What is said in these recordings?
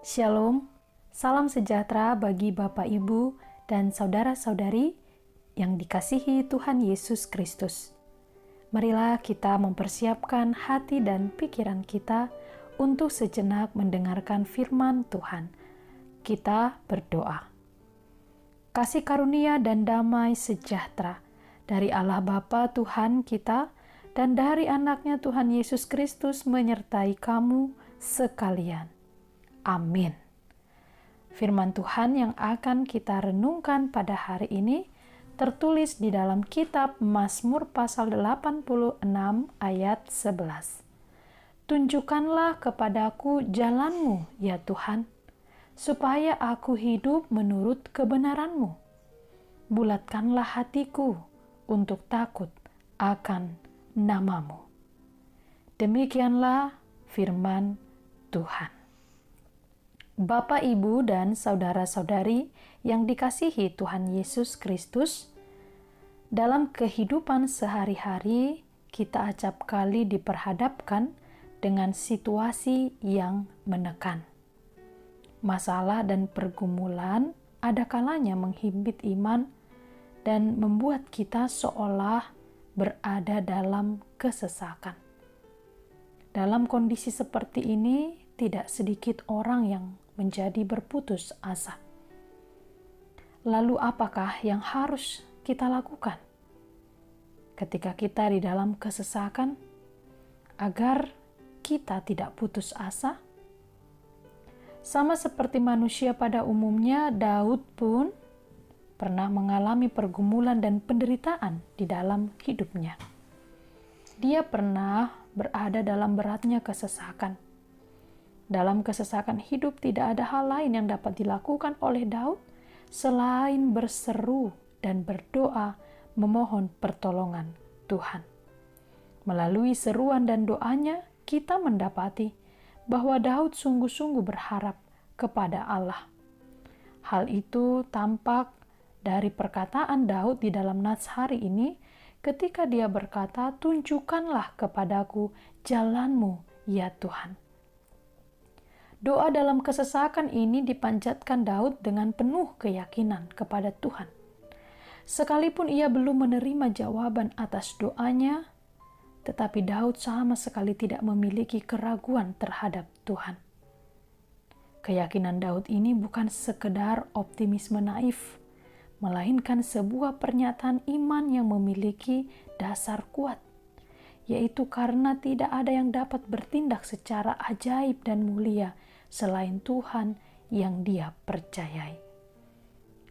Shalom, salam sejahtera bagi Bapak, Ibu, dan saudara-saudari yang dikasihi Tuhan Yesus Kristus. Marilah kita mempersiapkan hati dan pikiran kita untuk sejenak mendengarkan firman Tuhan. Kita berdoa. Kasih karunia dan damai sejahtera dari Allah Bapa Tuhan kita dan dari anaknya Tuhan Yesus Kristus menyertai kamu sekalian. Amin. Firman Tuhan yang akan kita renungkan pada hari ini tertulis di dalam kitab Mazmur pasal 86 ayat 11. Tunjukkanlah kepadaku jalan-Mu, ya Tuhan, supaya aku hidup menurut kebenaran-Mu. Bulatkanlah hatiku untuk takut akan nama-Mu. Demikianlah firman Tuhan. Bapak, Ibu, dan saudara-saudari yang dikasihi Tuhan Yesus Kristus, dalam kehidupan sehari-hari kita acap kali diperhadapkan dengan situasi yang menekan. Masalah dan pergumulan ada kalanya menghimpit iman dan membuat kita seolah berada dalam kesesakan. Dalam kondisi seperti ini, tidak sedikit orang yang menjadi berputus asa. Lalu apakah yang harus kita lakukan ketika kita di dalam kesesakan agar kita tidak putus asa? Sama seperti manusia pada umumnya, Daud pun pernah mengalami pergumulan dan penderitaan di dalam hidupnya. Dia pernah berada dalam beratnya kesesakan. Dalam kesesakan hidup tidak ada hal lain yang dapat dilakukan oleh Daud selain berseru dan berdoa memohon pertolongan Tuhan. Melalui seruan dan doanya, kita mendapati bahwa Daud sungguh-sungguh berharap kepada Allah. Hal itu tampak dari perkataan Daud di dalam nats hari ini ketika dia berkata, "Tunjukkanlah kepadaku jalan-Mu, ya Tuhan." Doa dalam kesesakan ini dipanjatkan Daud dengan penuh keyakinan kepada Tuhan. Sekalipun ia belum menerima jawaban atas doanya, tetapi Daud sama sekali tidak memiliki keraguan terhadap Tuhan. Keyakinan Daud ini bukan sekedar optimisme naif, melainkan sebuah pernyataan iman yang memiliki dasar kuat, yaitu karena tidak ada yang dapat bertindak secara ajaib dan mulia selain Tuhan yang dia percayai.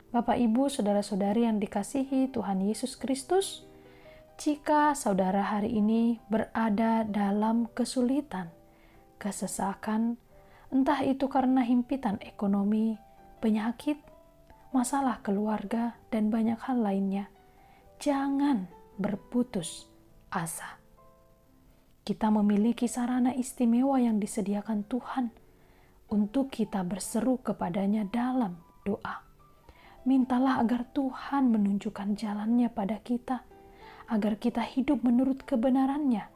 Bapak, Ibu, saudara-saudari yang dikasihi Tuhan Yesus Kristus, jika saudara hari ini berada dalam kesulitan, kesesakan, entah itu karena himpitan ekonomi, penyakit, masalah keluarga, dan banyak hal lainnya, jangan berputus asa. Kita memiliki sarana istimewa yang disediakan Tuhan untuk kita berseru kepadanya dalam doa. Mintalah agar Tuhan menunjukkan jalannya pada kita, agar kita hidup menurut kebenarannya,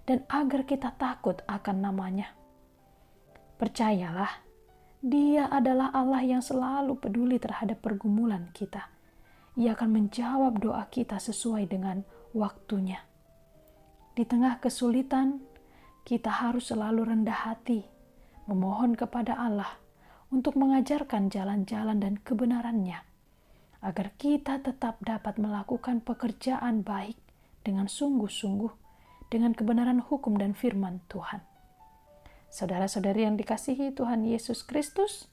dan agar kita takut akan namanya. Percayalah, Dia adalah Allah yang selalu peduli terhadap pergumulan kita. Ia akan menjawab doa kita sesuai dengan waktunya. Di tengah kesulitan, kita harus selalu rendah hati, memohon kepada Allah untuk mengajarkan jalan-jalan dan kebenarannya, agar kita tetap dapat melakukan pekerjaan baik dengan sungguh-sungguh, dengan kebenaran hukum dan firman Tuhan. Saudara-saudari yang dikasihi Tuhan Yesus Kristus,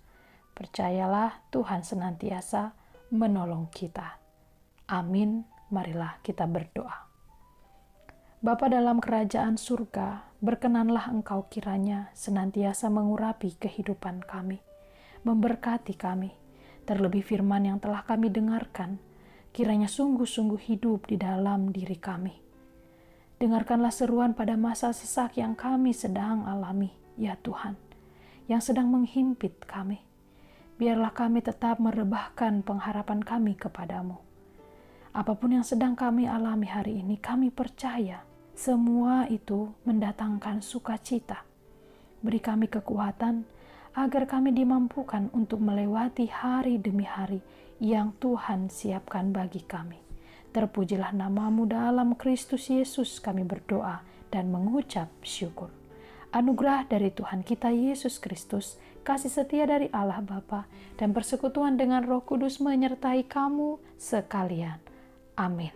percayalah Tuhan senantiasa menolong kita. Amin. Marilah kita berdoa. Bapa dalam kerajaan surga, berkenanlah Engkau kiranya senantiasa mengurapi kehidupan kami, memberkati kami, terlebih firman yang telah kami dengarkan, kiranya sungguh-sungguh hidup di dalam diri kami. Dengarkanlah seruan pada masa sesak yang kami sedang alami, ya Tuhan, yang sedang menghimpit kami. Biarlah kami tetap merebahkan pengharapan kami kepadamu. Apapun yang sedang kami alami hari ini, kami percaya semua itu mendatangkan sukacita. Beri kami kekuatan agar kami dimampukan untuk melewati hari demi hari yang Tuhan siapkan bagi kami. Terpujilah nama-Mu dalam Kristus Yesus kami berdoa dan mengucap syukur. Anugerah dari Tuhan kita Yesus Kristus, kasih setia dari Allah Bapa, dan persekutuan dengan Roh Kudus menyertai kamu sekalian. Amin.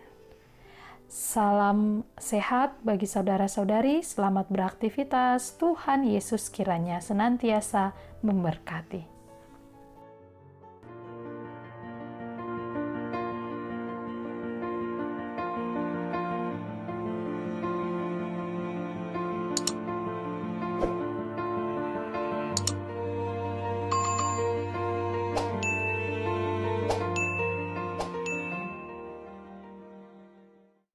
Salam sehat bagi saudara-saudari, selamat beraktivitas. Tuhan Yesus kiranya senantiasa memberkati.